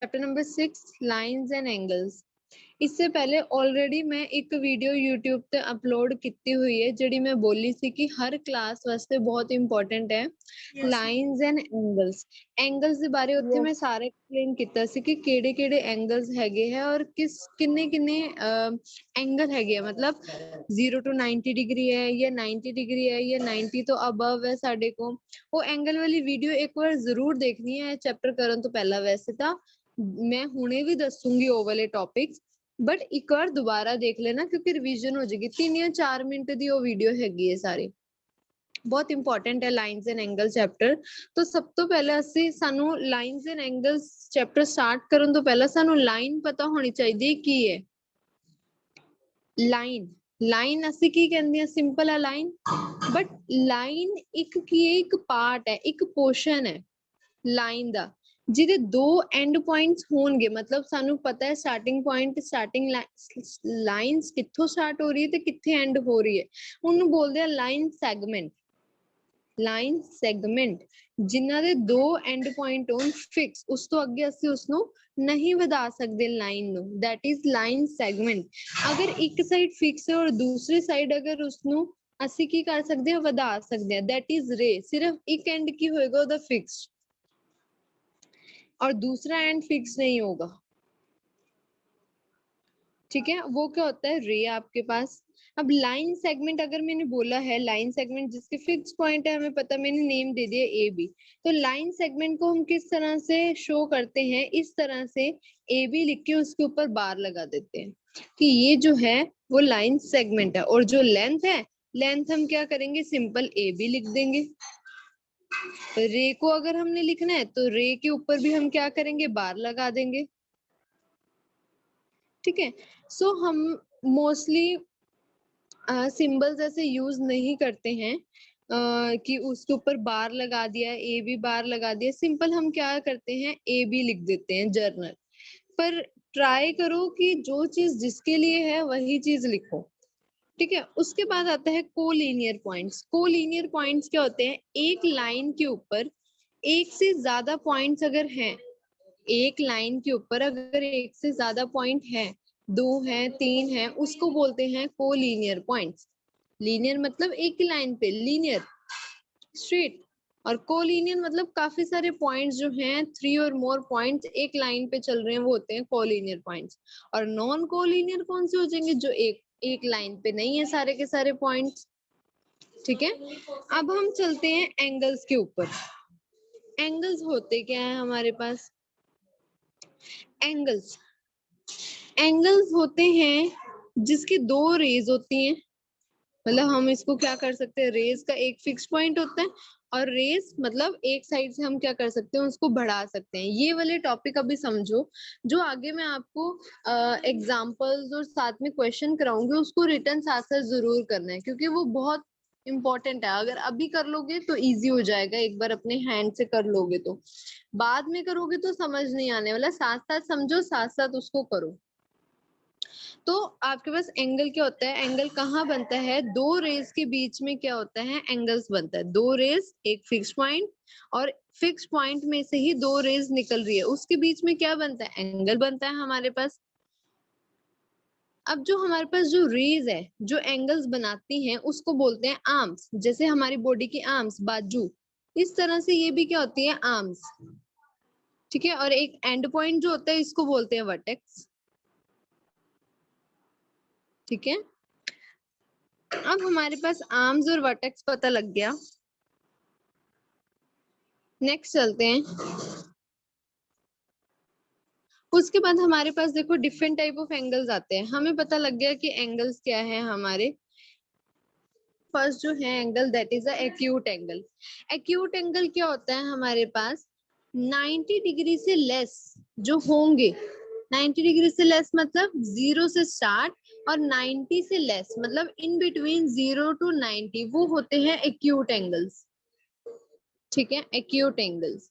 Chapter number 6 lines and angles. इससे पहले already मैं एक वीडियो YouTube ਤੇ ਅਪਲੋਡ ਕੀਤੀ ਹੋਈ ਹੈ ਜਿਹੜੀ ਮੈਂ ਬੋਲੀ ਸੀ ਕਿ ਹਰ ਕਲਾਸ ਵਾਸਤੇ ਬਹੁਤ ਇੰਪੋਰਟੈਂਟ ਹੈ ਲਾਈਨਸ ਐਂਡ ਐਂਗਲਸ ਦੇ ਬਾਰੇ। ਉੱਥੇ ਮੈਂ ਸਾਰਾ ਐਕਸਪਲੇਨ ਕੀਤਾ ਸੀ ਕਿ ਕਿਹੜੇ ਕਿਹੜੇ ਐਂਗਲਸ ਹੈਗੇ ਹੈ ਔਰ ਕਿੰਨੇ ਕਿੰਨੇ ਐਂਗਲ ਹੈਗੇ ਆ, ਮਤਲਬ 0 to 90 ਡਿਗਰੀ ਹੈ ਜਾਂ 90 ਡਿਗਰੀ ਹੈ ਜਾਂ 90 ਤੋਂ ਅਬਵ ਹੈ ਸਾਡੇ ਕੋਲ। ਉਹ ਐਂਗਲ ਵਾਲੀ ਵੀਡੀਓ ਇੱਕ ਵਾਰ ਜ਼ਰੂਰ ਦੇਖਣੀ ਹੈ ਚੈਪਟਰ ਕਰਨ ਤੋਂ ਪਹਿਲਾਂ। ਵੈਸੇ ਤਾਂ ਮੈਂ ਹੁਣੇ ਵੀ ਦੱਸੂਗੀ ਉਹ ਵਾਲੇ ਟੌਪਿਕਸ, बट एक बार दोबारा देख लेना क्योंकि रिवीजन हो जाएगी। 3 या 4 मिनट दी वो वीडियो हैगी है सारी, बहुत इंपॉर्टेंट है लाइंस एंड एंगल चैप्टर। तो सब तो पहले ਅਸੀਂ ਸਾਨੂੰ lines and angles chapter start ਕਰਨ ਤੋਂ ਪਹਿਲਾਂ ਸਾਨੂੰ ਲਾਈਨ ਪਤਾ ਹੋਣੀ ਚਾਹੀਦੀ ਹੈ ਕੀ ਹੈ ਲਾਈਨ ਅਸੀਂ ਕੀ ਕਹਿੰਦੇ ਆ, ਸਿੰਪਲ ਹੈ ਲਾਈਨ। ਬਟ ਲਾਈਨ ਇੱਕ ਕੀ ਹੈ, ਇੱਕ ਪਾਰਟ ਹੈ, ਇੱਕ ਪੋਰਸ਼ਨ ਹੈ ਲਾਈਨ ਦਾ ਜਿਹਦੇ ਦੋ ਐਂਡ ਪੁਆਇੰਟਸ ਹੋਣਗੇ। ਮਤਲਬ ਸਾਨੂੰ ਪਤਾ ਹੈ ਸਟਾਰਟਿੰਗ ਪੁਆਇੰਟ, ਸਟਾਰਟਿੰਗ ਲਾਈਨਸ ਕਿੱਥੋਂ ਸਟਾਰਟ ਹੋ ਰਹੀ ਹੈ ਤੇ ਕਿੱਥੇ ਐਂਡ ਹੋ ਰਹੀ ਹੈ, ਉਹਨੂੰ ਬੋਲਦੇ ਆ ਲਾਈਨ ਸੈਗਮੈਂਟ। ਲਾਈਨ ਸੈਗਮੈਂਟ ਜਿਨ੍ਹਾਂ ਦੇ ਦੋ ਐਂਡ ਪੁਆਇੰਟ ਹੋਣ ਫਿਕਸ, ਉਸ ਤੋਂ ਅੱਗੇ ਅਸੀਂ ਉਸਨੂੰ ਨਹੀਂ ਵਧਾ ਸਕਦੇ ਲਾਈਨ ਨੂੰ, that is ਲਾਈਨ ਸੈਗਮੈਂਟ। ਅਗਰ ਇੱਕ ਸਾਈਡ ਫਿਕਸ ਹੈ ਔਰ ਦੂਸਰੀ ਸਾਈਡ ਅਗਰ ਉਸਨੂੰ ਅਸੀਂ ਕੀ ਕਰ ਸਕਦੇ ਹਾਂ, ਵਧਾ ਸਕਦੇ ਹਾਂ, that is ਰੇ। ਸਿਰਫ ਇੱਕ ਐਂਡ ਕੀ ਹੋਏਗਾ ਉਹਦਾ ਫਿਕਸ और दूसरा एंड फिक्स नहीं होगा, ठीक है। वो क्या होता है, रे आपके पास। अब लाइन सेगमेंट अगर मैंने बोला है लाइन सेगमेंट जिसके फिक्स पॉइंट है, हमें पता, मैंने नेम दे दिया ए बी। तो लाइन सेगमेंट को हम किस तरह से शो करते हैं, इस तरह से ए बी लिख के उसके ऊपर बार लगा देते हैं कि ये जो है वो लाइन सेगमेंट है। और जो लेंथ है, लेंथ हम क्या करेंगे, सिंपल ए बी लिख देंगे। रे को अगर हमने लिखना है तो रे के ऊपर भी हम क्या करेंगे, बार लगा देंगे, ठीक है। सो हम मोस्टली सिंबल्स ऐसे यूज नहीं करते हैं कि उसके ऊपर बार लगा दिया, ए बी बार लगा दिया। सिंपल हम क्या करते हैं, ए बी लिख देते हैं जर्नल पर। ट्राई करो कि जो चीज जिसके लिए है वही चीज लिखो, ठीक है। उसके बाद आता है कोलिनियर पॉइंट्स। कोलिनियर पॉइंट्स क्या होते हैं, एक लाइन के ऊपर एक से ज्यादा पॉइंट्स अगर हैं, एक लाइन के ऊपर अगर एक से ज्यादा पॉइंट है, 2 है, 3 है, उसको बोलते हैं कोलिनियर पॉइंट्स। लीनियर मतलब एक ही लाइन पे, लीनियर स्ट्रेट, और कोलिनियर मतलब काफी सारे पॉइंट्स जो हैं, 3 और मोर पॉइंट्स एक लाइन पे चल रहे हैं, वो होते हैं कोलिनियर पॉइंट्स। और नॉन कोलिनियर कौन से हो जाएंगे, जो एक लाइन पे नहीं है सारे के सारे पॉइंट्स, ठीक है। अब हम चलते हैं एंगल्स के ऊपर। एंगल्स होते क्या है हमारे पास, एंगल्स होते हैं जिसकी दो रेज होती हैं। मतलब हम इसको क्या कर सकते हैं, रेज का एक फिक्स पॉइंट होता है और रेज मतलब एक साइड से हम क्या कर सकते हैं, उसको बढ़ा सकते हैं। ये वाले टॉपिक अभी समझो, जो आगे मैं आपको एग्जांपल्स और साथ में क्वेश्चन कराऊंगी उसको रिटर्न साथ साथ जरूर करना है, क्योंकि वो बहुत इंपॉर्टेंट है। अगर अभी कर लोगे तो इजी हो जाएगा, एक बार अपने हैंड से कर लोगे तो। बाद में करोगे तो समझ नहीं आने वाला, साथ साथ समझो, साथ साथ उसको करो। तो आपके पास एंगल क्या होता है, एंगल कहाँ बनता है, दो रेज के बीच में क्या होता है, एंगल्स बनता है। दो रेज, एक फिक्स पॉइंट, और फिक्स पॉइंट में से ही दो रेज निकल रही है, उसके बीच में क्या बनता है, एंगल बनता है हमारे पास। अब जो हमारे पास जो रेज है, जो एंगल्स बनाती हैं, उसको बोलते हैं आर्म्स। जैसे हमारी बॉडी की आर्म्स, बाजू, इस तरह से ये भी क्या होती है, आर्म्स, ठीक है। और एक एंड पॉइंट जो होता है इसको बोलते हैं वर्टेक्स, ठीक है। अब हमारे पास आर्म्स और वर्टेक्स पता लग गया, नेक्स्ट चलते हैं। उसके बाद हमारे पास देखो डिफरेंट टाइप ऑफ एंगल्स आते हैं। हमें पता लग गया कि एंगल्स क्या है हमारे। फर्स्ट जो है angle, that is a acute angle. Acute angle क्या होता है हमारे पास, 90 डिग्री से लेस जो होंगे, 90 डिग्री से लेस मतलब 0 से स्टार्ट और 90 से लेस मतलब इन बिटवीन 0 to 90, वो होते हैं एक्यूट एंगल्स, ठीक है, एक्यूट एंगल्स।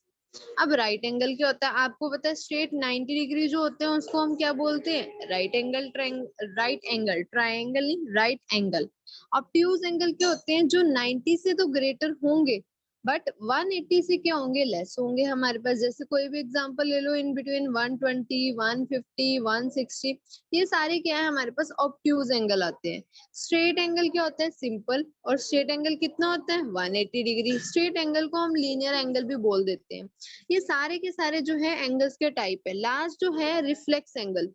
अब राइट एंगल क्या होता है, आपको पता है स्ट्रेट 90 डिग्री जो होते हैं उसको हम क्या बोलते हैं, राइट एंगल, ट्रायंगल नहीं, राइट एंगल। ऑब्ट्यूज एंगल क्या होते हैं, जो 90 से तो ग्रेटर होंगे बट 180 से क्या होंगे, लेस होंगे हमारे पास। जैसे कोई भी एग्जांपल ले लो, इन बिटवीन 120, 150, 160, ये सारे क्या है हमारे पास ऑब्ट्यूज एंगल आते हैं। स्ट्रेट एंगल क्या होता है, सिंपल। और स्ट्रेट एंगल कितना होता है, 180 डिग्री। स्ट्रेट एंगल को हम लीनियर एंगल भी बोल देते हैं। ये सारे के सारे जो है एंगल्स के टाइप है। लास्ट जो है रिफ्लेक्स एंगल।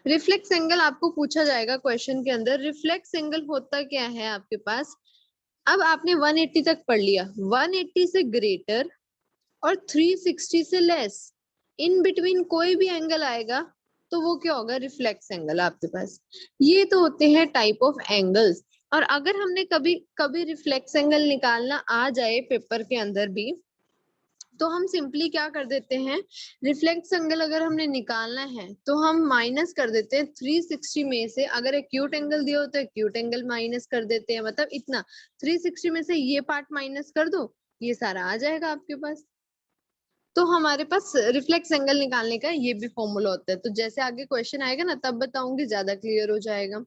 रिफ्लेक्स एंगल आपको पूछा जाएगा क्वेश्चन के अंदर। रिफ्लेक्स एंगल होता क्या है आपके पास, अब आपने 180 तक पढ़ लिया, 180 से ग्रेटर और 360 से लेस, इन बिटवीन कोई भी एंगल आएगा तो वो क्या होगा, रिफ्लेक्स एंगल आपके पास। ये तो होते हैं टाइप ऑफ एंगल्स। और अगर हमने कभी कभी रिफ्लेक्स एंगल निकालना आ जाए पेपर के अंदर भी, तो हम सिंपली क्या कर देते हैं, रिफ्लेक्स एंगल अगर हमने निकालना है तो हम माइनस कर देते हैं 360 में से। अगर एक्यूट एंगल दिया हो तो एक्यूट एंगल माइनस कर देते हैं, मतलब इतना 360 में से ये पार्ट माइनस कर दो, ये सारा आ जाएगा आपके पास। तो हमारे पास रिफ्लेक्स एंगल निकालने का ये भी फॉर्मूला होता है। तो जैसे आगे क्वेश्चन आएगा ना तब बताऊंगी, ज्यादा क्लियर हो जाएगा।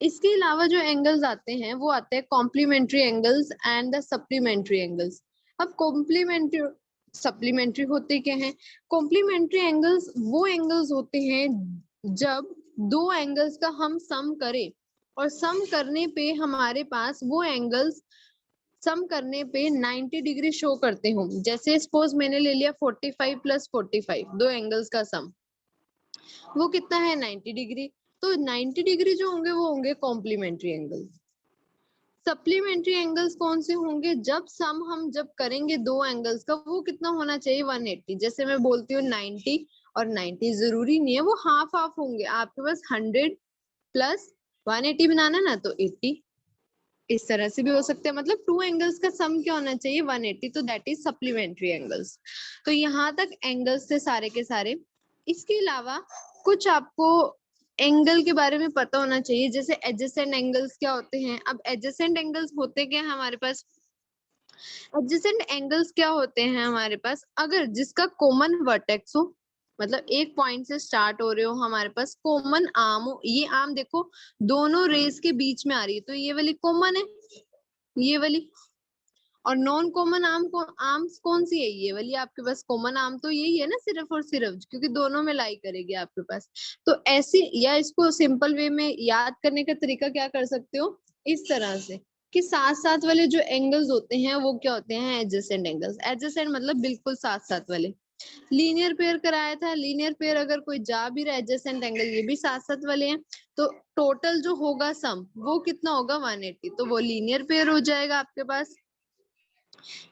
इसके अलावा जो एंगल्स आते हैं वो आते हैं complementary angles and the supplementary angles. अब कॉम्प्लीमेंट्री सप्लीमेंट्री होते क्या हैं, कॉम्प्लीमेंट्री एंगल्स वो एंगल्स होते हैं जब दो एंगल्स का हम सम करें और सम करने पे हमारे पास वो एंगल्स सम करने पे 90 डिग्री शो करते हो। जैसे सपोज मैंने ले लिया 45 प्लस 45, दो एंगल्स का सम, वो कितना है 90 डिग्री। तो 90 डिग्री जो होंगे वो होंगे कॉम्प्लीमेंट्री एंगल। सप्लीमेंट्री एंगल्स कौन से होंगे, जब सम हम जब करेंगे दो एंगल्स का, वो कितना होना चाहिए 180। जैसे मैं बोलती हूँ 90 और 90, जरूरी नहीं है वो हाफ हाफ होंगे। आपके पास 100 प्लस 180 बनाना ना तो 80, इस तरह से भी हो सकते हैं। मतलब टू एंगल्स का सम क्या होना चाहिए 180, तो दैट इज सप्लीमेंट्री एंगल्स। तो यहाँ तक एंगल्स थे सारे के सारे। इसके अलावा कुछ आपको एंगल के बारे में पता होना चाहिए, जैसे एडजेसेंट एंगल्स क्या होते हैं। अब एडजेसेंट एंगल्स होते क्या हैं हमारे पास, एडजेसेंट एंगल्स क्या होते हैं हमारे पास, अगर जिसका कॉमन वर्टेक्स हो, मतलब एक पॉइंट से स्टार्ट हो रहे हो, हमारे पास कॉमन आर्म हो। ये आर्म देखो दोनों रेस के बीच में आ रही है, तो ये वाली कॉमन है, ये वाली। और नॉन कॉमन आर्म को आर्म्स कौन सी है, ये वाली। आपके पास कॉमन आर्म तो यही है ना, सिर्फ और सिर्फ, क्योंकि दोनों में लाई करेगी आपके पास। तो ऐसी, या इसको सिंपल वे में याद करने का तरीका क्या कर सकते हो, इस तरह से कि साथ साथ वाले जो एंगल्स होते हैं वो क्या होते हैं, एडजेसेंट एंगल्स। एडजेसेंट मतलब बिल्कुल साथ साथ वाले। लीनियर पेयर कराया था, लीनियर पेयर अगर कोई जा भी रहा है, एडजेसेंट एंगल ये भी साथ साथ वाले हैं, तो टोटल जो होगा सम वो कितना होगा 180, तो वो लीनियर पेयर हो जाएगा आपके पास।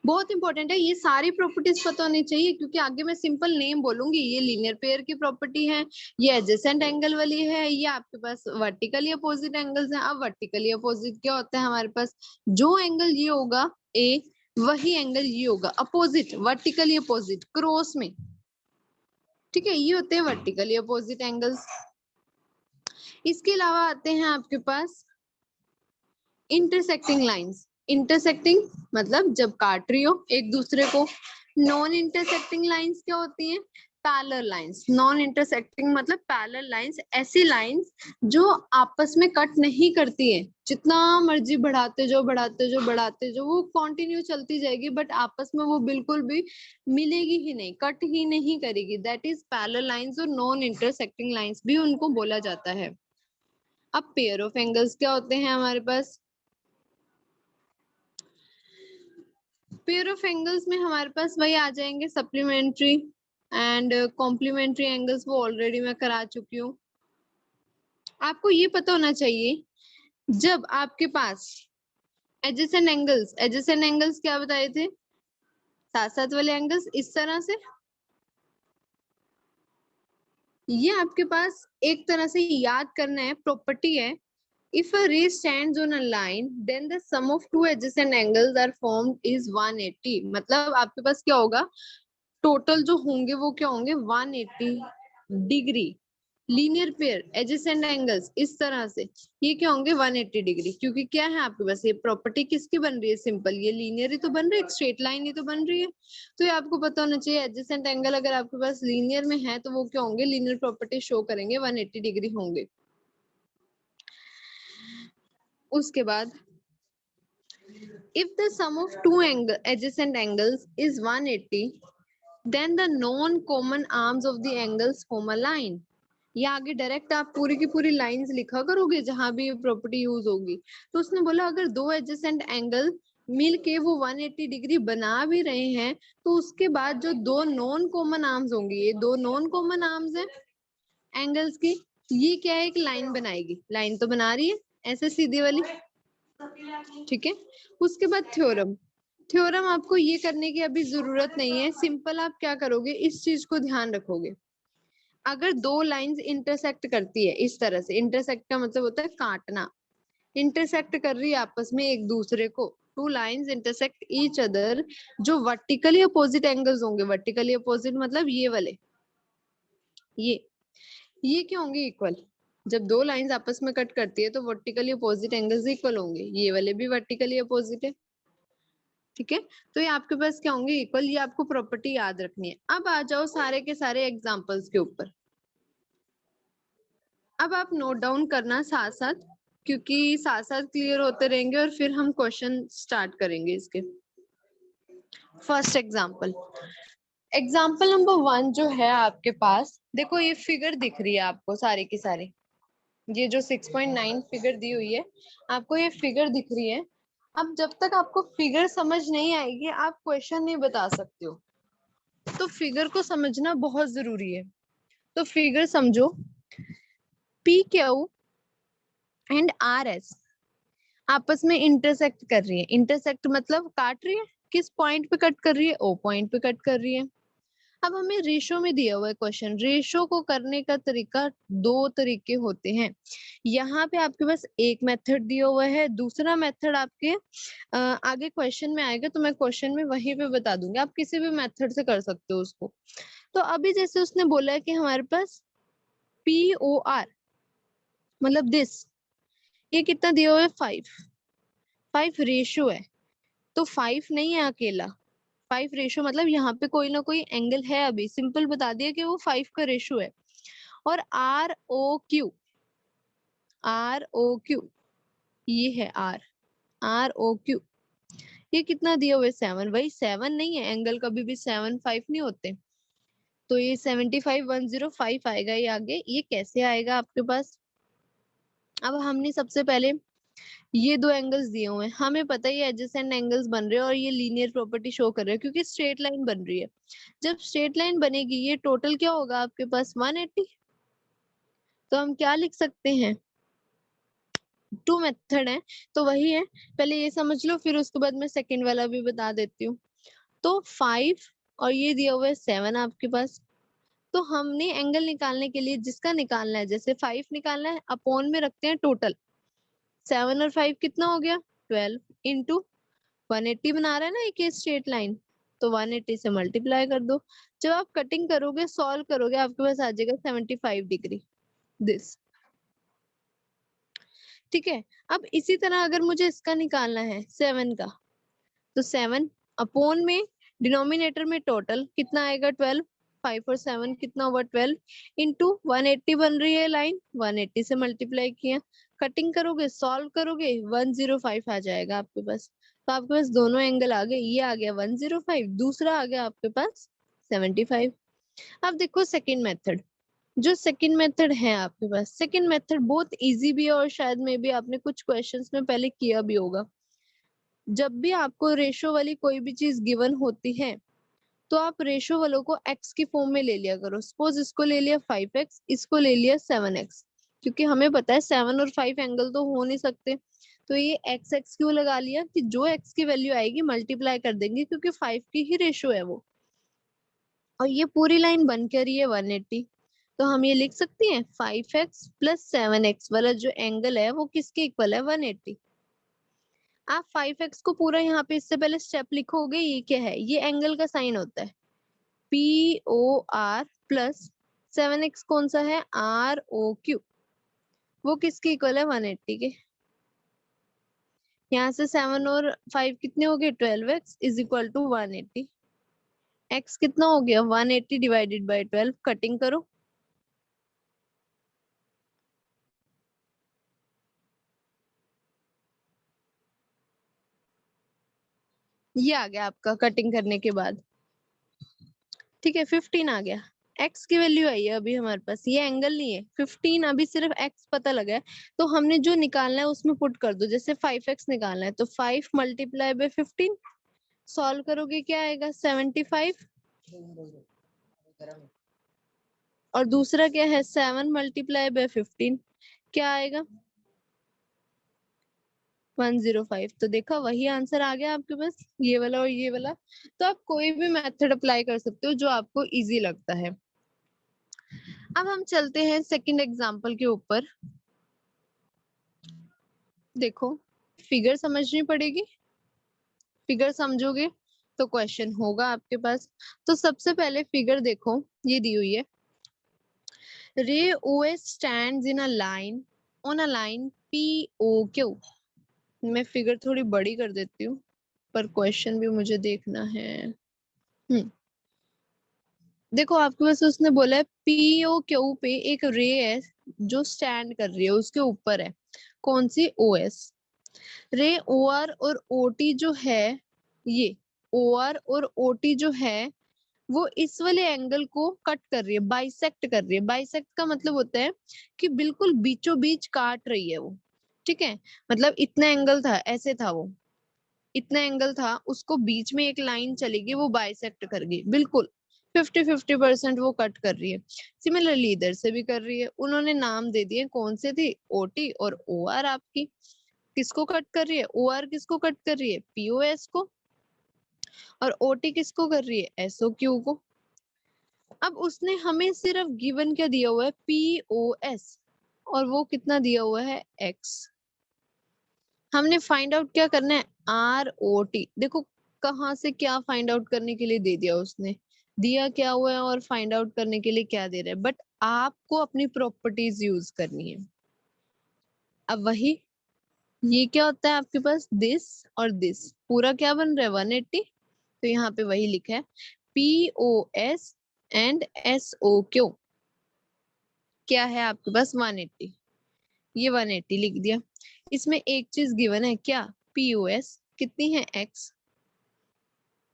बहुत इंपॉर्टेंट है, ये सारी प्रॉपर्टीज पता होनी चाहिए, क्योंकि आगे मैं सिंपल नेम बोलूंगी, ये लीनियर पेयर की प्रॉपर्टी है, ये एडजेसेंट एंगल वाली है, ये आपके पास वर्टिकली अपोजिट एंगल्स हैं। अब वर्टिकली अपोजिट क्या होता है हमारे पास, जो एंगल ये होगा ए, वही एंगल ये होगा अपोजिट, वर्टिकली अपोजिट क्रॉस में। ठीक है, ये होते हैं वर्टिकली अपोजिट एंगल्स। इसके अलावा आते हैं आपके पास इंटरसेक्टिंग लाइंस। इंटरसेक्टिंग मतलब जब काट रही हो एक दूसरे को। नॉन इंटरसेक्टिंग लाइंस क्या होती हैं, पैरेलल लाइंस। नॉन इंटरसेक्टिंग मतलब पैरेलल लाइंस, ऐसी लाइंस जो आपस में कट नहीं करती है, जितना मर्जी बढ़ाते जो बढ़ाते जो बढ़ाते जो वो कंटिन्यू चलती जाएगी, बट आपस में वो बिल्कुल भी मिलेगी ही नहीं, कट ही नहीं करेगी, दैट इज पैरेलल लाइंस। और नॉन इंटरसेक्टिंग लाइंस भी उनको बोला जाता है। अब पेयर ऑफ एंगल्स क्या होते हैं हमारे पास, पेयर ऑफ एंगल्स में हमारे पास वही आ जाएंगे सप्लीमेंट्री एंड कॉम्प्लीमेंट्री एंगल्स, वो ऑलरेडी मैं करा चुकी हूँ। आपको ये पता होना चाहिए, जब आपके पास एडजेसेंट एंगल्स, एडजेसेंट एंगल्स क्या बताए थे, साथ साथ वाले एंगल्स, इस तरह से। ये आपके पास एक तरह से याद करना है, प्रॉपर्टी है। If a ray stands on a line, then the sum of two adjacent angles are formed is 180। मतलब आपके पास क्या होगा, टोटल जो होंगे वो क्या होंगे 180 degree. Linear pair adjacent angles इस तरह से, ये क्या होंगे 180 डिग्री, क्योंकि क्या है आपके पास, ये प्रॉपर्टी किसकी बन रही है, सिंपल, ये लीनियर ही तो बन रही है, एक स्ट्रेट लाइन ही तो बन रही है। तो ये आपको पता होना चाहिए, एडजेसेंट एंगल अगर आपके पास लीनियर में है तो वो क्या होंगे, लीनियर प्रॉपर्टी शो करेंगे, 180 डिग्री होंगे। उसके बाद If the sum of two adjacent angles is 180, then the non-common arms of the angles form a line. या आगे डायरेक्ट आप पूरी की पूरी लाइंस लिखा करोगे जहां भी ये प्रॉपर्टी यूज होगी। तो उसने बोला अगर दो एडजेसेंट एंगल मिल के वो 180 डिग्री बना भी रहे हैं तो उसके बाद जो दो नॉन कॉमन आर्म्स होंगी, ये दो नॉन कॉमन आर्म्स है एंगल्स की, ये क्या है, एक लाइन बनाएगी। लाइन तो बना रही है ऐसे सीधी वाली, ठीक है। उसके बाद थ्योरम। थ्योरम आपको ये करने की अभी जरूरत नहीं है, सिंपल आप क्या करोगे, इस चीज को ध्यान रखोगे। अगर दो लाइंस इंटरसेक्ट करती है इस तरह से, इंटरसेक्ट का मतलब होता है काटना, इंटरसेक्ट कर रही है आपस में एक दूसरे को, two lines intersect each other, जो वर्टिकली अपोजिट एंगल्स होंगे, वर्टिकली अपोजिट मतलब ये वाले, ये क्या होंगे, इक्वल। जब दो लाइंस आपस में कट करती है तो वर्टिकली अपोजिट एंगल्स इक्वल होंगे, ये वाले भी वर्टिकली अपोजिट है, ठीक है। तो ये आपके पास क्या होंगे, इक्वल। ये आपको प्रॉपर्टी याद रखनी है। अब आ जाओ सारे के सारे एग्जांपल्स के ऊपर। अब आप नोट डाउन करना साथ साथ, क्योंकि साथ साथ क्लियर होते रहेंगे और फिर हम क्वेश्चन स्टार्ट करेंगे इसके। फर्स्ट एग्जांपल, एग्जांपल नंबर 1 जो है आपके पास, देखो ये फिगर दिख रही है आपको सारी की सारी, ये जो 6.9 फिगर दी हुई है आपको, ये फिगर दिख रही है। अब जब तक आपको फिगर समझ नहीं आएगी आप क्वेश्चन नहीं बता सकते हो, तो फिगर को समझना बहुत जरूरी है। तो फिगर समझो, P Q and R S आपस में इंटरसेक्ट कर रही है। इंटरसेक्ट मतलब काट रही है, किस पॉइंट पे कट कर रही है, ओ पॉइंट पे कट कर रही है। अब हमें रेशो में दिया हुआ है क्वेश्चन, रेशो को करने का तरीका दो तरीके होते हैं। यहाँ पे आपके पास एक मेथड दिया हुआ है, दूसरा मेथड आपके आगे क्वेश्चन में आएगा, तो मैं क्वेश्चन में वहीं पे बता दूंगी, आप किसी भी मेथड से कर सकते हो उसको। तो अभी जैसे उसने बोला है कि हमारे पास POR मतलब दिस, ये कितना दिया हुआ है, 5 रेशो है। तो 5 नहीं है अकेला, 5 रेशो मतलब यहाँ पे कोई ना कोई एंगल है, अभी सिंपल बता दिया कि वो 5 का रेशो है। और ROQ ये है ROQ, ये कितना दिया हुआ है, 7। भाई 7 नहीं है, एंगल कभी भी 7 5 नहीं होते। तो ये 75 105 आएगा, ये आगे ये कैसे आएगा आपके पास। अब हमने सबसे पहले ये दो एंगल्स दिए हुए हैं, हमें पता है ये एडजेसेंट एंगल्स बन रहे हैं और ये लीनियर प्रॉपर्टी शो कर रहे हैं क्योंकि स्ट्रेट लाइन बन रही है। जब स्ट्रेट लाइन बनेगी ये टोटल क्या होगा आपके पास, 180। तो हम क्या लिख सकते हैं, टू मेथड है तो वही है, पहले ये समझ लो फिर उसके बाद मैं सेकंड वाला भी बता देती हूँ। तो 5 और ये दिया हुआ है 7 आपके पास। तो हमने एंगल निकालने के लिए जिसका निकालना है, जैसे 5 निकालना है, अपॉन में रखते हैं टोटल, 7 और 5 कितना हो गया, 12 इंटू 180 बना रहा है ना एक ये स्ट्रेट लाइन, तो 180 से मल्टीप्लाई कर दो। जब आप कटिंग करोगे, सॉल्व करोगे, आपके पास आ जाएगा 75 डिग्री दिस, ठीक है। अब इसी तरह अगर मुझे इसका निकालना है 7 का, तो 7 अपॉन में डिनोमिनेटर में टोटल कितना आएगा, 12, 5 और 7 कितना हुआ, 12 इंटू 180 बन रही है लाइन, 180 से मल्टीप्लाई किया, कटिंग करोगे, सॉल्व करोगे, 105 आ जाएगा आपके पास। तो आपके पास दोनों एंगल आ गए, ये आ गया 105, दूसरा आ गया आपके पास 75। अब देखो सेकंड मेथड, जो सेकंड मेथड है आपके पास, सेकंड मेथड बहुत इजी भी है और शायद में भी आपने कुछ क्वेश्चंस में पहले किया भी होगा। जब भी आपको रेशो वाली कोई भी चीज गिवन होती है तो आप रेशो वालों को x की फॉर्म में ले लिया करो। सपोज इसको ले लिया 5x, इसको ले लिया 7x, क्योंकि हमें पता है 7 और 5 एंगल तो हो नहीं सकते, तो ये x क्यों लगा लिया कि जो x की वैल्यू आएगी मल्टीप्लाई कर देंगे, क्योंकि 5 की ही रेशो है वो। और ये पूरी लाइन बन के रही है 180, तो हम ये लिख सकते हैं 5x प्लस 7x वाला जो एंगल है वो किसके इक्वल है, 180। आप 5x को पूरा यहाँ पे इससे पहले स्टेप लिखोगे, ये क्या है, ये एंगल का साइन होता है POR प्लस 7x कौन सा है, ROQ, वो किसके इक्वल है, 180 के। यहाँ से 7 और 5 कितने हो गए, 12x is equal to 180। x कितना हो गया, 180 डिवाइडेड बाई 12, कटिंग करो, ये आ गया आपका कटिंग करने के बाद, ठीक है 15 आ गया। x की वैल्यू आई है अभी हमारे पास, ये एंगल नहीं है 15, अभी सिर्फ x पता लगा है, तो हमने जो निकालना है उसमें पुट कर दो। जैसे 5x निकालना है तो 5 मल्टीप्लाई बाय 15, सॉल्व करोगे क्या आएगा 75, और दूसरा क्या है 7 मल्टीप्लाई बाय 15, क्या आएगा 105। तो देखा वही आंसर आ गया आपके पास, ये वाला और ये वाला। तो आप कोई भी मेथड अप्लाई कर सकते हो जो आपको इजी लगता है। अब हम चलते हैं सेकंड एग्जांपल के ऊपर। देखो फिगर समझनी पड़ेगी, फिगर समझोगे तो क्वेश्चन होगा आपके पास। तो सबसे पहले फिगर देखो, ये दी हुई है, रे OS stands in a line on a line POQ। मैं फिगर थोड़ी बड़ी कर देती हूँ, पर क्वेश्चन भी मुझे देखना है। देखो आपके पास उसने बोला है POQ पे एक रे है जो स्टैंड कर रही है, उसके ऊपर है कौन सी OS। रे OR और OT जो है, ये OR और OT जो है वो इस वाले एंगल को कट कर रही है, बाइसेक्ट कर रही है। बाइसेक्ट का मतलब होता है कि बिल्कुल बीचों बीच काट रही है वो, ठीक है। मतलब इतना एंगल था, ऐसे था वो, इतना एंगल था, उसको बीच में एक लाइन चलेगी, वो बाइसेक्ट कर गई बिल्कुल 50-50% वो कट कर रही है। सिमिलरली इधर से भी कर रही है। उन्होंने नाम दे दिए, कौन से थे, OT और OR। आपकी किसको कट कर रही है, OR किसको कट कर रही है, POS को, और OT किसको कर रही है, SOQ को। अब उसने हमें सिर्फ गिवन क्या दिया हुआ है, POS, और वो कितना दिया हुआ है, X। हमने फाइंड आउट क्या करना है, ROT। देखो कहाँ से क्या फाइंड आउट करने के लिए दे दिया उसने, दिया क्या हुआ है और फाइंड आउट करने के लिए क्या दे रहा है, बट आपको अपनी प्रॉपर्टीज यूज करनी है। अब वही, ये क्या होता है आपके पास, दिस और दिस पूरा क्या बन रहा है 180। तो यहाँ पे वही लिखा है POS एंड SOQ, क्या है आपके पास 180, ये 180 लिख दिया। इसमें एक चीज गिवन है क्या, POS कितनी है, X।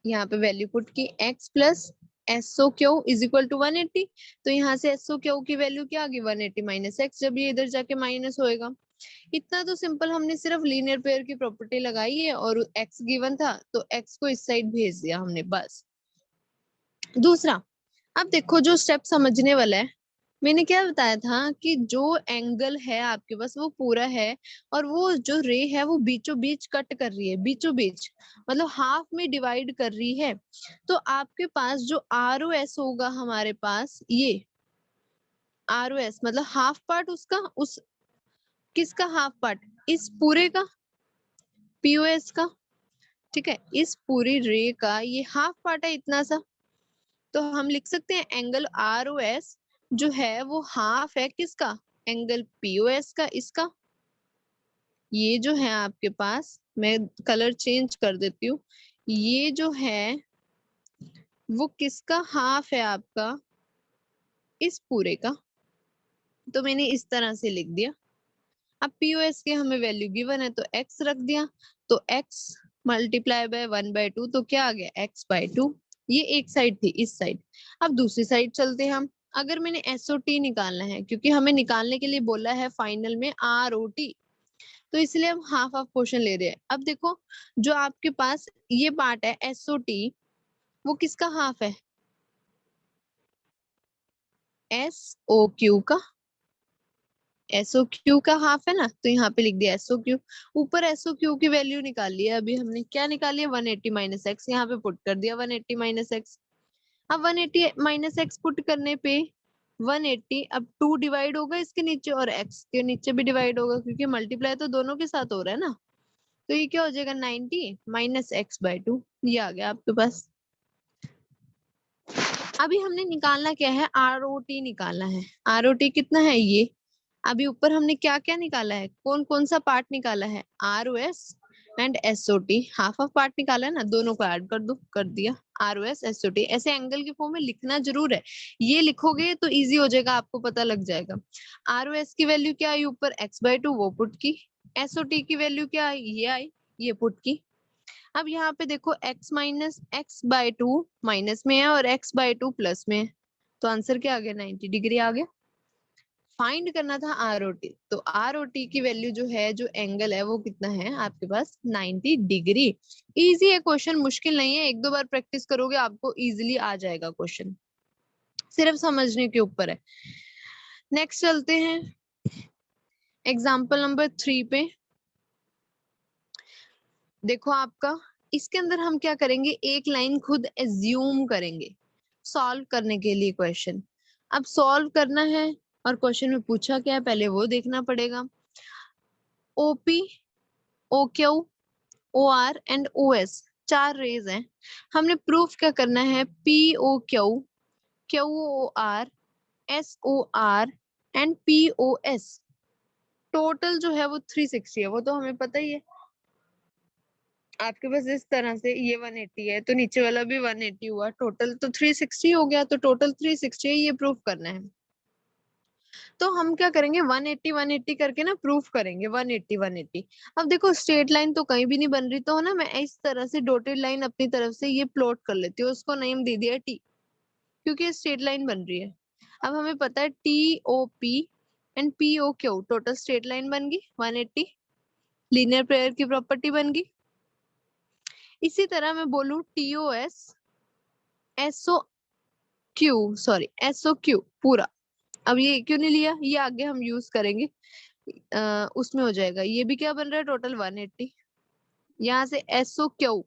यहाँ पे वैल्यू पुट की x plus SOQ is equal to 180। तो यहाँ से SOQ की वैल्यू क्या आ गई 180 माइनस x, जब ये इधर जाके माइनस होएगा। इतना तो सिंपल, हमने सिर्फ लीनियर पेयर की प्रॉपर्टी लगाई है और x गिवन था तो x को इस साइड भेज दिया हमने, बस। दूसरा, अब देखो जो स्टेप समझने वाला है, मैंने क्या बताया था कि जो एंगल है आपके पास वो पूरा है, और वो जो रे है वो बीचों बीच कट कर रही है, बीचों बीच मतलब हाफ में डिवाइड कर रही है। तो आपके पास जो ROS होगा हमारे पास, ये ROS मतलब हाफ पार्ट उसका, उस किसका हाफ पार्ट, इस पूरे का, POS का, ठीक है, इस पूरी रे का ये हाफ पार्ट है इतना सा। तो हम लिख सकते हैं एंगल ROS जो है वो हाफ है किसका, एंगल POS का, इसका। ये जो है आपके पास, मैं कलर चेंज कर देती हूँ, ये जो है वो किसका हाफ है आपका, इस पूरे का। तो मैंने इस तरह से लिख दिया। अब POS के हमें वैल्यू गिवन है तो x रख दिया, तो x मल्टीप्लाई बाय 1/2, तो क्या आ गया x/2। ये एक साइड थी, इस साइड। अब दूसरी साइड चलते हैं हम। अगर मैंने SOT निकालना है, क्योंकि हमें निकालने के लिए बोला है फाइनल में ROT, तो इसलिए हम हाफ हाफ पोर्शन ले रहे हैं। अब देखो जो आपके पास ये पार्ट है SOT, वो किसका हाफ है, SOQ का। SOQ का हाफ है ना, तो यहाँ पे लिख दिया SOQ। ऊपर SOQ की वैल्यू निकाल लिया, अभी हमने क्या निकाली है 180 माइनस एक्स, यहाँ पे पुट कर दिया 180 माइनस एक्स। अब 180 माइनस एक्स पुट करने पे 180, अब 2 डिवाइड होगा इसके नीचे और x के नीचे भी डिवाइड होगा, क्योंकि मल्टीप्लाई तो दोनों के साथ हो रहा है ना। तो ये क्या हो जाएगा 90 माइनस x/2, ये आ गया आपके पास। अभी हमने निकालना क्या है, ROT निकालना है। ROT कितना है ये, अभी ऊपर हमने क्या क्या निकाला है, कौन कौन सा पार्ट निकाला है, ROS and SOT, half of part निकाला है ना, दोनों को ऐड कर दो, कर दिया ROS SOT। ऐसे एंगल के फॉर्म में लिखना जरूर है, ये लिखोगे तो इजी हो जाएगा, आपको पता लग जाएगा। ROS की वैल्यू क्या आई ऊपर, x/2 वो पुट की, SOT की वैल्यू क्या आई, ये आई, ये पुट की। अब यहाँ पे देखो x minus x by two minus में है और x बाय टू प्लस में है, तो आंसर क्या आ गया, 90 डिग्री आ गया। फाइंड करना था ROT, तो ROT की वैल्यू जो है, जो एंगल है वो कितना है आपके पास, 90 डिग्री। इजी है क्वेश्चन, मुश्किल नहीं है, एक दो बार प्रैक्टिस करोगे आपको इजीली आ जाएगा क्वेश्चन, सिर्फ समझने के ऊपर है। नेक्स्ट चलते हैं एग्जाम्पल नंबर 3 पे। देखो आपका इसके अंदर हम क्या करेंगे, एक लाइन खुद एज्यूम करेंगे सॉल्व करने के लिए क्वेश्चन। अब सॉल्व करना है और क्वेश्चन में पूछा क्या है पहले वो देखना पड़ेगा। OP, OQ, OR and OS 4 rays हैं। हमने प्रूफ क्या करना है, POQ, QOR, SOR and POS। Total जो है वो 360 है, वो तो हमें पता ही है। आपके पास इस तरह से ये 180 है तो नीचे वाला भी 180 हुआ, टोटल तो 360 हो गया, तो टोटल 360 है, ये प्रूफ करना है। तो हम क्या करेंगे, 180 180 करके ना प्रूफ करेंगे, 180 180। अब देखो स्ट्रेट लाइन तो कहीं भी नहीं बन रही, तो ना मैं इस तरह से डॉटेड लाइन अपनी तरफ से ये प्लॉट कर लेती हूँ, उसको नेम दे दिया T, क्योंकि स्ट्रेट लाइन बन रही है। अब हमें पता है TOP and POQ total straight line बन गई 180, लीनियर पेयर की प्रॉपर्टी बन गई। इसी तरह मैं बोलूं TOS SOQ पूरा, अब ये क्यों नहीं लिया, ये आगे हम यूज करेंगे, उसमें हो जाएगा। ये भी क्या बन रहा है, टोटल 180, यहाँ से SOQ।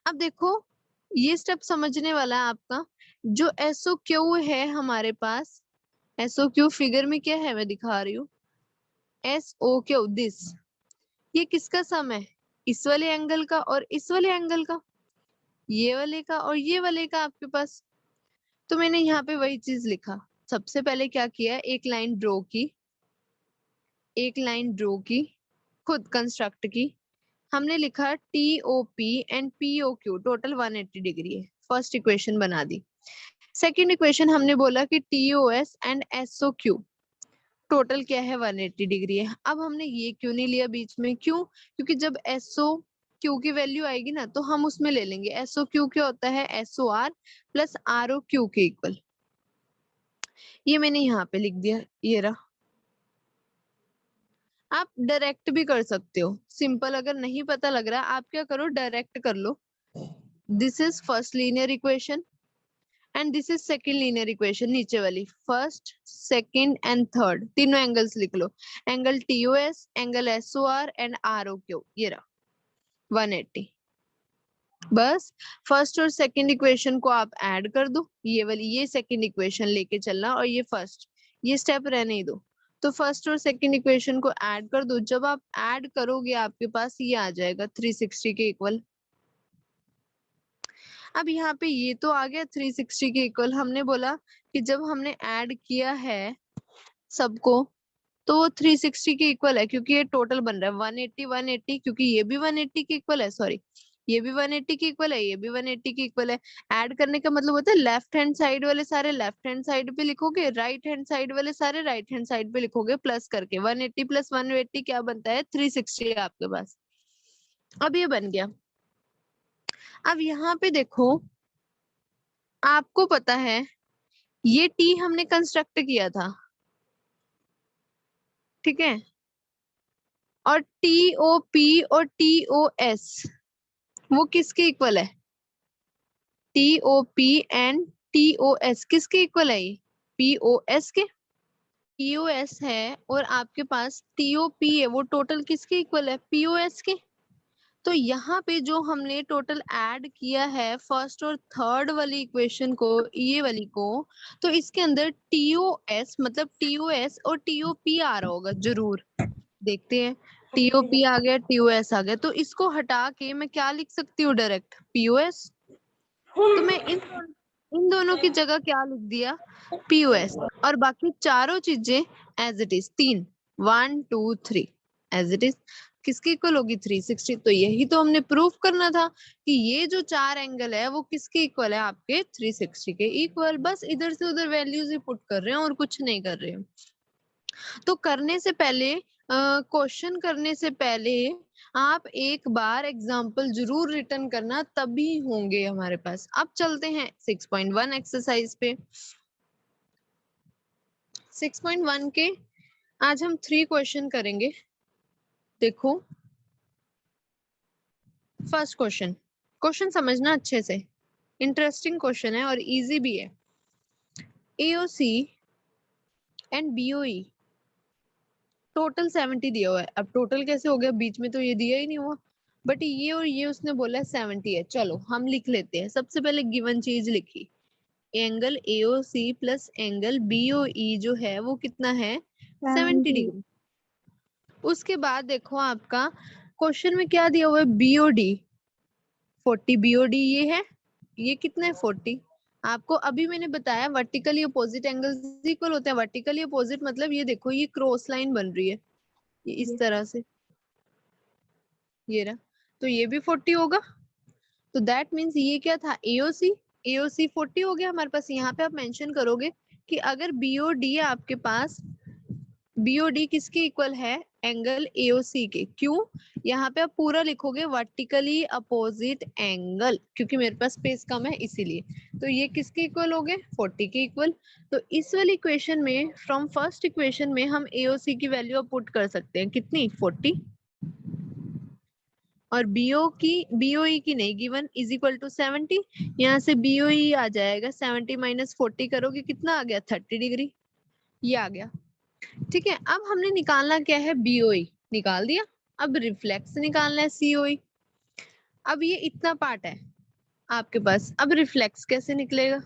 अब देखो ये स्टेप समझने वाला है आपका, जो SOQ है हमारे पास, SOQ फिगर में क्या है मैं दिखा रही हूँ, SOQ दिस, ये किसका सम है, इस वाले एंगल का और इस वाले एंगल का, ये वाले का और ये वाले का आपके पास। तो मैंने यहाँ पे वही चीज लिखा, सबसे पहले क्या किया, एक लाइन ड्रॉ की, एक लाइन ड्रॉ की, खुद कंस्ट्रक्ट की, हमने लिखा TOP and POQ total 180 degree है, फर्स्ट इक्वेशन बना दी। सेकंड इक्वेशन हमने बोला कि TOS एंड SOQ टोटल क्या है, 180 डिग्री है। अब हमने ये क्यों नहीं लिया बीच में, क्यों, क्योंकि जब SOQ की वैल्यू आएगी ना तो हम उसमें ले लेंगे, SOQ क्या होता है, SOR प्लस ROQ के इक्वल। ये मैंने यहाँ पे लिख दिया, ये रहा। आप डायरेक्ट भी कर सकते हो, सिंपल, अगर नहीं पता लग रहा आप क्या करो, डायरेक्ट कर लो। This is first linear equation and this is second linear equation, नीचे वाली फर्स्ट सेकंड एंड थर्ड तीनों एंगल्स लिख लो, angle TOS, angle SOR and ROQ, ये रहा 180। बस फर्स्ट और सेकंड इक्वेशन को आप ऐड कर दो, ये वाली, ये सेकंड इक्वेशन लेके चलना और ये फर्स्ट, ये स्टेप रहने ही दो। तो फर्स्ट और सेकंड इक्वेशन को ऐड कर दो, जब आप ऐड करोगे आपके पास ये आ जाएगा 360 के इक्वल। अब यहाँ पे ये तो आ गया 360 के इक्वल, हमने बोला कि जब हमने ऐड किया है सबको तो वो 360 के इक्वल है, क्योंकि ये टोटल बन रहा है 180 180, क्योंकि ये भी 180 के इक्वल है, सॉरी ये भी 180 के इक्वल है, ये भी 180 के इक्वल है। ऐड करने का मतलब होता है लेफ्ट हैंड साइड वाले सारे लेफ्ट हैंड साइड पे लिखोगे, राइट हैंड साइड वाले सारे राइट हैंड साइड पे लिखोगे, प्लस करके 180 प्लस 180 क्या बनता है, 360 आपके पास। अब ये बन गया। अब यहाँ पे देखो, आपको पता है ये T हमने कंस्ट्रक्ट किया था, ठीक है, और TOP और TOS वो किसके इक्वल है, TOP एंड TOS किसके इक्वल है, ये POS के, POS है और आपके पास TOP है, वो टोटल किसके इक्वल है, POS के। तो यहाँ पे जो हमने टोटल ऐड किया है फर्स्ट और थर्ड वाली इक्वेशन को, ये वाली को, तो इसके अंदर TOS मतलब TOS और TOP आ रहा होगा जरूर, देखते हैं। TOP आ गया, TOS आ गया, तो इसको हटा के मैं क्या लिख सकती हूँ, डायरेक्ट POS। तो मैं इन दोनों की जगह क्या लिख दिया, POS, और बाकी चारों चीजें as it is, 3 1 2 3 as it is, किसकी इक्वल होगी, 360। तो यही तो हमने प्रूफ करना था कि ये जो 4 एंगल है वो किसके इक्वल है, आपके 360 के इक्वल। बस इधर से उधर वैल्यूज ही पुट कर रहे हैं और कुछ नहीं कर रहे हैं। तो करने से पहले क्वेश्चन करने से पहले आप एक बार एग्जाम्पल जरूर रिटर्न करना, तभी होंगे हमारे पास। अब चलते हैं 6.1 एक्सरसाइज पे। 6.1 के आज हम 3 क्वेश्चन करेंगे। देखो फर्स्ट क्वेश्चन, क्वेश्चन समझना अच्छे से, इंटरेस्टिंग क्वेश्चन है और इजी भी है। एओसी एंड बीओई टोटल 70 दिया हुआ है। अब टोटल कैसे हो गया, बीच में तो ये दिया ही नहीं हुआ, बट ये और ये उसने बोला है 70 है। चलो हम लिख लेते हैं। सबसे पहले गिवन चीज लिखी, angle AOC plus angle BOE जो है वो कितना है, 70 डिग्री। उसके बाद देखो आपका क्वेश्चन में क्या दिया हुआ है, बीओडी 40, बीओडी ये कितना है 40। आपको अभी मैंने बताया वर्टिकली अपोजिट एंगल्स इक्वल होते हैं। वर्टिकली अपोजिट मतलब ये देखो, ये क्रॉस लाइन बन रही है ये इस तरह से, ये रहा, तो ये भी 40 होगा। तो दैट मीन्स ये क्या था, एओसी, एओसी 40 हो गया हमारे पास। यहाँ पे आप मेंशन करोगे कि अगर बीओडी है आपके पास, बीओडी किसके इक्वल है, एंगल एओसी के। क्यों, यहाँ पे आप पूरा लिखोगे वर्टिकली अपोजिट एंगल, क्योंकि मेरे पास स्पेस कम है इसीलिए। तो ये किसके इक्वल हो गए, 40 के इक्वल। तो इस वाली इक्वेशन में, फ्रॉम फर्स्ट इक्वेशन में हम एओसी की वैल्यू पुट कर सकते हैं, कितनी, 40। और बीओई की नहीं गिवन, इज इक्वल टू 70। यहाँ से बीओई आ जाएगा 70 माइनस 40 करोगे कितना आ गया, 30 डिग्री, ये आ गया। ठीक है, अब हमने निकालना क्या है, बीओई निकाल दिया। अब रिफ्लेक्स निकालना है, सीओई। अब ये इतना पार्ट है आपके पास, अब रिफ्लेक्स कैसे निकलेगा,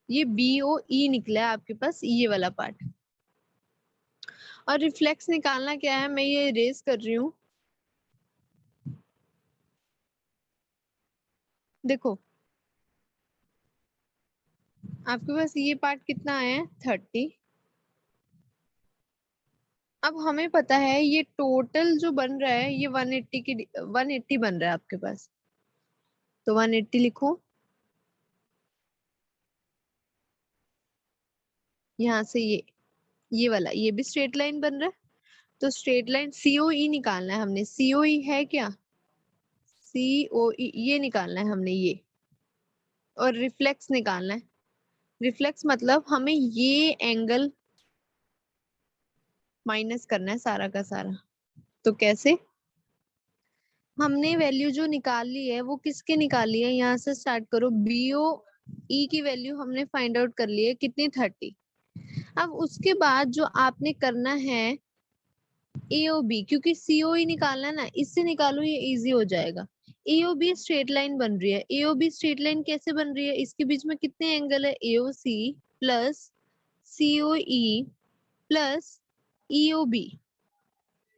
ये बीओई निकला है आपके पास, ये वाला पार्ट। और रिफ्लेक्स निकालना क्या है, मैं ये इरेज कर रही हूँ। देखो आपके पास ये पार्ट कितना है, 30। अब हमें पता है ये टोटल जो बन रहा है ये 180 बन रहा है आपके पास, तो 180 लिखो। यहाँ से ये वाला ये भी स्ट्रेट लाइन बन रहा है, तो स्ट्रेट लाइन सीओई निकालना है हमने। सीओई है क्या, सीओई ये निकालना है हमने ये। और रिफ्लेक्स निकालना है। रिफ्लेक्स मतलब हमें ये एंगल माइनस करना है सारा का सारा। तो कैसे, हमने वैल्यू जो निकाल ली है वो किसके निकाली है, यहाँ से स्टार्ट करो। बीओ ई की वैल्यू हमने फाइंड आउट कर ली है, कितनी, 30। अब उसके बाद जो आपने करना है एओबी, क्योंकि सीओई निकालना है ना, इससे निकालो ये इजी हो जाएगा। एओबी स्ट्रेट लाइन बन रही है, एओबी स्ट्रेट लाइन कैसे बन रही है, इसके बीच में कितने एंगल है, AOC plus COE plus EOB,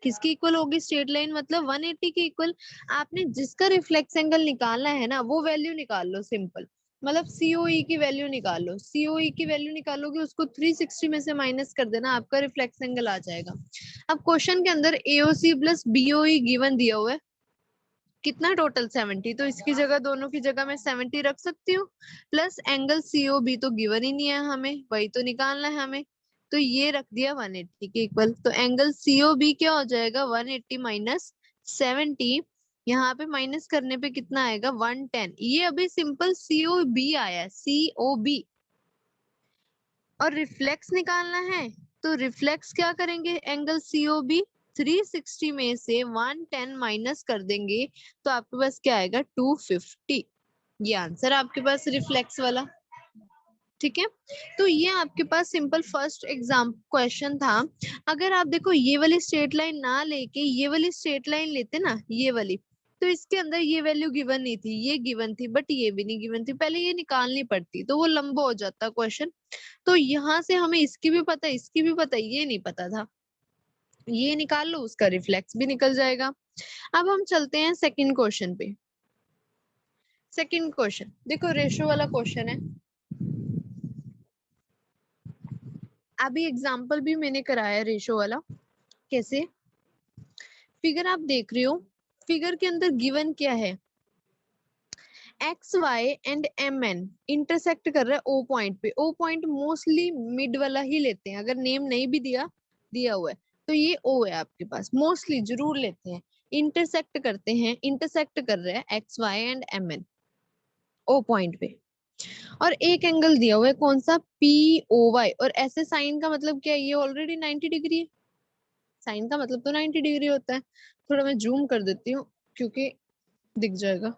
किसकी इक्वल होगी, स्ट्रेट लाइन मतलब 180 के इक्वल। आपने जिसका रिफ्लेक्स एंगल निकालना है ना वो वैल्यू निकाल लो, सिंपल। मतलब सीओई की वैल्यू निकाल लो, सीओई की वैल्यू निकालोगे उसको 360 में से माइनस कर देना, आपका रिफ्लेक्स एंगल आ जाएगा। अब क्वेश्चन के अंदर एओसी प्लस बीओई गिवन दिया हुआ है, कितना टोटल 70, तो इसकी जगह दोनों की जगह मैं 70 रख सकती हूँ। प्लस एंगल सीओबी तो गिवन ही नहीं है हमें, वही तो निकालना है हमें, तो ये रख दिया 180 के इक्वल। तो एंगल सीओबी क्या हो जाएगा, 180 माइनस 70। यहाँ पे माइनस करने पे कितना आएगा, 110। ये अभी सिंपल सीओबी आया है, सीओबी। और रिफ्लेक्स निकालना है, तो रिफ्लेक्स क्या करेंगे, एंगल सीओबी 360 में से 110 माइनस कर देंगे, तो आपके पास क्या आएगा, 250। ये आंसर आपके पास रिफ्लेक्स वाला। ठीक है, तो ये आपके पास सिंपल फर्स्ट एग्जाम क्वेश्चन था। अगर आप देखो ये वाली स्ट्रेट लाइन ना लेके ये वाली स्ट्रेट लाइन लेते ना, ये वाली, तो इसके अंदर ये वैल्यू गिवन नहीं थी, ये गिवन थी, बट ये भी नहीं गिवन थी, पहले ये निकालनी पड़ती, तो वो लंबा हो जाता क्वेश्चन। तो यहाँ से हमें इसकी भी पता, इसकी भी पता, ये नहीं पता था, ये निकाल लो, उसका रिफ्लेक्स भी निकल जाएगा। अब हम चलते हैं सेकंड क्वेश्चन पे। सेकंड क्वेश्चन देखो, रेशो वाला क्वेश्चन है। अभी एग्जांपल भी मैंने कराया रेशो वाला, कैसे, फिगर आप देख रहे हो, फिगर के अंदर गिवन क्या है, X Y and M N intersect कर रहा है ओ पॉइंट पे। ओ पॉइंट मोस्टली मिड वाला ही लेते हैं, अगर नेम नहीं भी दिया दिया हुआ है, तो ये O है आपके पास, मोस्टली जरूर लेते हैं। इंटरसेक्ट करते हैं, इंटरसेक्ट कर रहे हैं X Y and M N O point पे, और एक एंगल दिया हुआ है कौन सा, POY, और ऐसे साइन का मतलब क्या है, ये ऑलरेडी 90 डिग्री है, साइन का मतलब तो 90 डिग्री होता है। थोड़ा मैं जूम कर देती हूँ क्योंकि दिख जाएगा।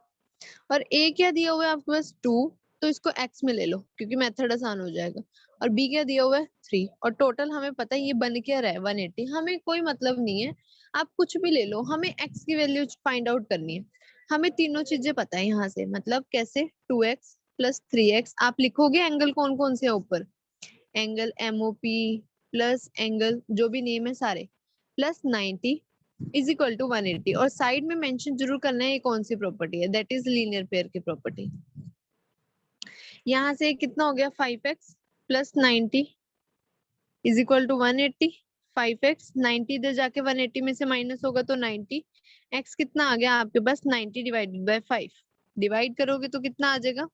और ए क्या दिया हुआ है आपके पास 2, तो इसको एक्स में ले लो क्योंकि मेथड आसान हो जाएगा। और बी क्या दिया हुआ है 3, और टोटल हमें पता है ये बन क्या रहा है 180, हमें कोई मतलब नहीं है, आप कुछ भी ले लो, हमें एक्स की वैल्यू फाइंड आउट करनी है। हमें तीनों चीजें पता है यहाँ से, मतलब कैसे, 2x प्लस 3x, आप लिखोगे एंगल कौन कौन से है ऊपर, एंगल MOP प्लस एंगल जो भी नेम है सारे, प्लस 90 इज इक्वल टू 180, और साइड में मेंशन जरूर करना है ये कौन सी प्रॉपर्टी है, दैट इज लीनियर पेयर की प्रॉपर्टी। यहाँ से कितना हो गया 5x plus 90 is equal to 180, 5x 90 इधर जाके 180 में से माइनस होगा तो 90, x कितना आ गया आपके पास 90 डिवाइडेड बाय 5, डिवाइड करोगे तो कितना आ जाएगा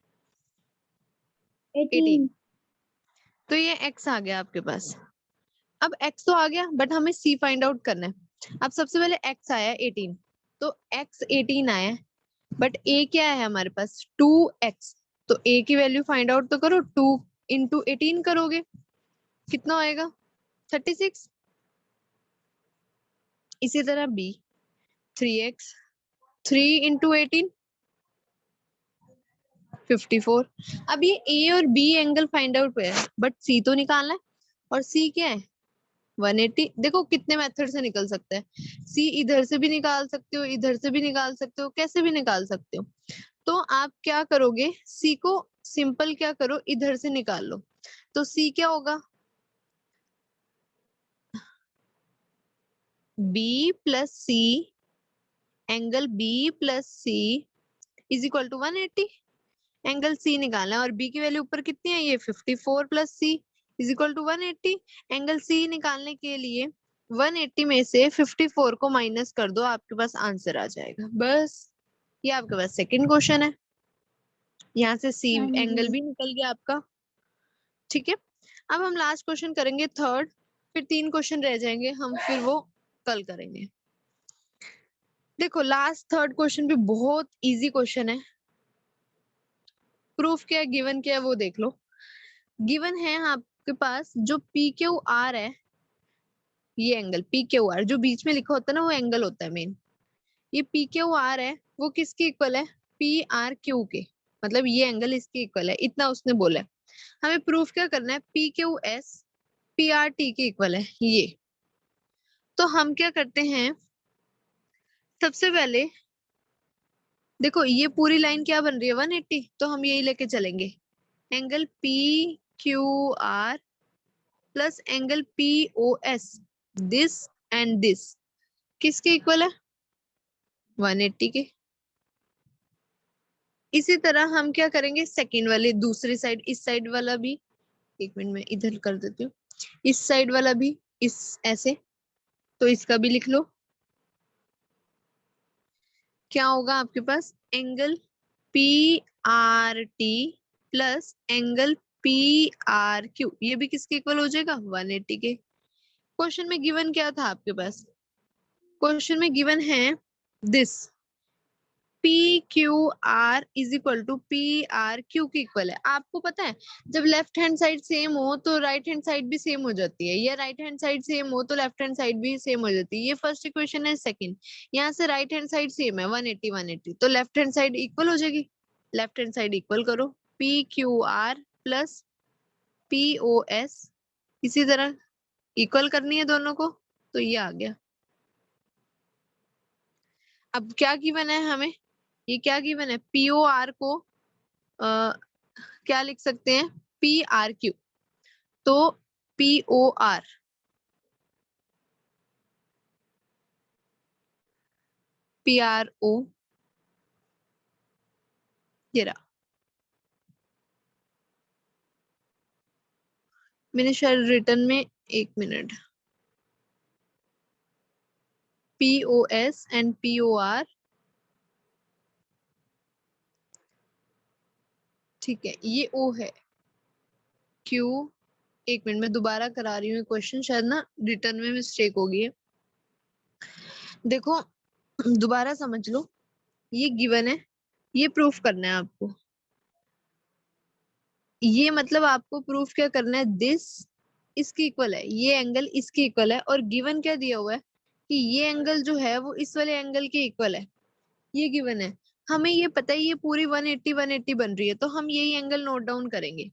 18, तो ये x आ गया आपके पास। अब x तो आ गया बट हमें c फाइंड आउट करना है। अब सबसे पहले x आया 18, तो x 18 आया, बट a क्या है हमारे पास 2x, तो a की वैल्यू फाइंड आउट तो करो, 2 इंटू 18 करोगे कितना आएगा 36। इसी तरह b 3x, 3 इंटू 18 54। अब ये a और b एंगल फाइंड आउट हुआ है बट c तो निकालना है, और c क्या है 180। देखो कितने मेथड से निकल सकता है, c इधर से भी निकाल सकते हो, इधर से भी निकाल सकते हो, कैसे भी निकाल सकते हो। तो आप क्या करोगे, c को सिंपल क्या करो इधर से निकाल लो, तो c क्या होगा b plus c, angle b plus c is equal to 180, angle c निकालना है, और b की वैल्यू ऊपर कितनी है ये 54 plus c is equal to 180। Angle c निकालने के लिए 180 में से 54 को माइनस कर दो, आपके पास आंसर आ जाएगा, बस ये आपके पास सेकंड क्वेश्चन है। यहाँ से c हाँ एंगल जी। भी निकल गया आपका, ठीक है। अब हम लास्ट क्वेश्चन करेंगे थर्ड, फिर 3 क्वेश्चन रह जाएंगे, हम फिर वो कल करेंगे। देखो लास्ट थर्ड क्वेश्चन भी बहुत इजी क्वेश्चन है, प्रूफ क्या है गिवन क्या है वो देख लो। गिवन है आपके पास जो PQR है, ये एंगल PQR जो बीच में लिखा होता है ना वो एंगल होता है मेन, ये PQR है वो किसके इक्वल है PRQ के, मतलब ये एंगल इसके इक्वल है, इतना उसने बोला है। हमें प्रूफ क्या करना है PQS PRT के इक्वल है ये, तो हम क्या करते हैं सबसे पहले, देखो ये पूरी लाइन क्या बन रही है 180, तो हम यही लेके चलेंगे, angle PQR plus angle POS, this and this किसके इक्वल है 180 के। इसी तरह हम क्या करेंगे सेकंड वाले दूसरी साइड, इस साइड वाला भी, एक मिनट में इधर कर देती हूँ, इस साइड वाला भी इस ऐसे, तो इसका भी लिख लो, क्या होगा आपके पास angle PRT plus angle PRQ, ये भी किसके इक्वल हो जाएगा 180 के। क्वेश्चन में गिवन क्या था आपके पास, क्वेश्चन में गिवन है this PQR is equal to PRQ के इक्वल है। आपको पता है जब लेफ्ट हैंड साइड सेम हो तो राइट हैंड साइड भी सेम हो जाती है, या राइट हैंड साइड सेम हो तो लेफ्ट हैंड साइड भी सेम हो जाती है, ये फर्स्ट इक्वेशन है। सेकंड, यहाँ से राइट हैंड साइड सेम है 180 180, तो लेफ्ट हैंड साइड इक्वल हो जाएगी, लेफ्ट हैंड साइड इक्वल करो PQR प्लस POS, इसी तरह इक्वल करनी है दोनों को, तो ये आ गया। अब क्या गिवन है हमें, ये क्या गिवन है POR को क्या लिख सकते हैं PRQ, तो POR PRO, ये रहा, मैंने शायद रिटर्न में, एक मिनट, POS एंड POR, ठीक है ये O है, Q एक मिनट में दोबारा करा रही हूँ क्वेश्चन, शायद ना रिटर्न में मिस्टेक हो गई है। देखो दोबारा समझ लो, ये गिवन है, ये प्रूफ करना है आपको। ये मतलब आपको प्रूफ क्या करना है, दिस इसकी इक्वल है, ये एंगल इसकी इक्वल है, और गिवन क्या दिया हुआ है कि ये एंगल जो है वो इस वाले एंगल के इक्वल है, ये गिवन है। हमें ये पता है ये पूरी 180 180 बन रही है, तो हम यही एंगल नोट डाउन करेंगे,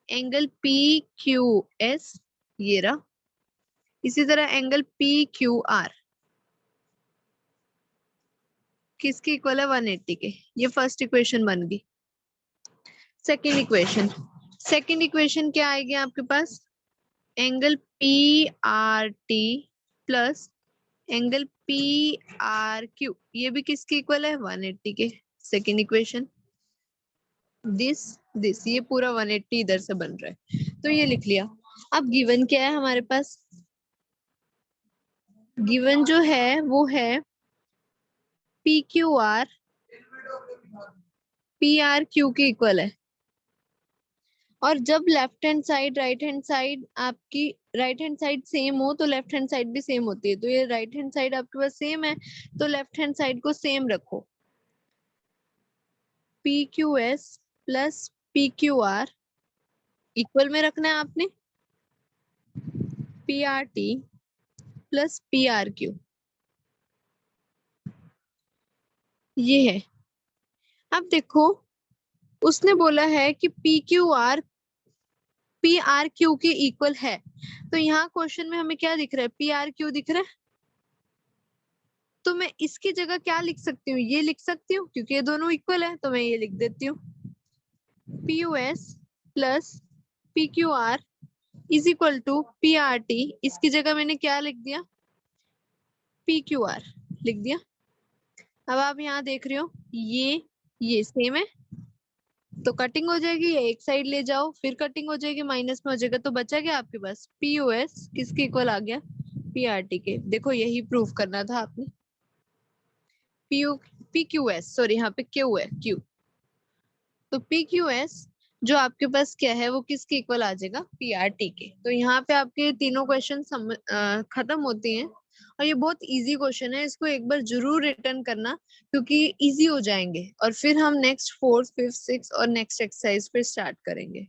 एंगल पी क्यू एस, ये रहा। इसी तरह एंगल पी क्यू आर किसके इक्वल है, 180 के। ये फर्स्ट इक्वेशन बन गई। सेकेंड इक्वेशन क्या आएगी आपके पास, angle P R T plus angle P R Q, ये भी किसके इक्वल है, 180 के। सेकेंड इक्वेशन, दिस ये पूरा 180 इधर से बन रहा है, तो ये लिख लिया। अब गिवन क्या है हमारे पास, गिवन जो है वो है P Q R P R Q के इक्वल है। और जब left hand side right hand side आपकी राइट हैंड साइड सेम हो तो लेफ्ट हैंड साइड भी सेम होती है, तो ये राइट हैंड साइड आपके पास सेम है, तो लेफ्ट हैंड साइड को सेम रखो। P Q S plus P Q are equal में रखना है आपने P R T plus P R Q, ये है। अब देखो उसने बोला है कि P Q R P R Q के इक्वल है, तो यहाँ क्वेश्चन में हमें क्या दिख रहा है, पी आर क्यू दिख रहा है। तो मैं इसकी जगह क्या लिख सकती हूँ, ये लिख सकती हूँ, क्योंकि ये दोनों इक्वल है, तो मैं ये लिख देती हूँ P U S plus P Q R is equal to P R T. इसकी जगह मैंने क्या लिख दिया, पी क्यू आर लिख दिया। अब आप यहाँ देख रहे हो ये सेम है, तो कटिंग हो जाएगी, ये एक साइड ले जाओ, फिर कटिंग हो जाएगी, माइनस में हो जाएगा, तो बचा क्या आपके पास, पी यू एस किसके इक्वल आ गया, पी आर टी के। देखो यही प्रूफ करना था आपने, पी क्यू एस, सॉरी यहाँ पे क्यू है, क्यू, तो पी क्यू एस जो आपके पास क्या है वो किसके इक्वल आ जाएगा, पी आर टी के। तो यहाँ पे आपके तीनों क्वेश्चन खत्म होते हैं, और ये बहुत इजी क्वेश्चन है, इसको एक बार जरूर रिटर्न करना, क्योंकि इजी हो जाएंगे, और फिर हम नेक्स्ट फोर्थ फिफ्थ सिक्स और नेक्स्ट एक्सरसाइज पे स्टार्ट करेंगे।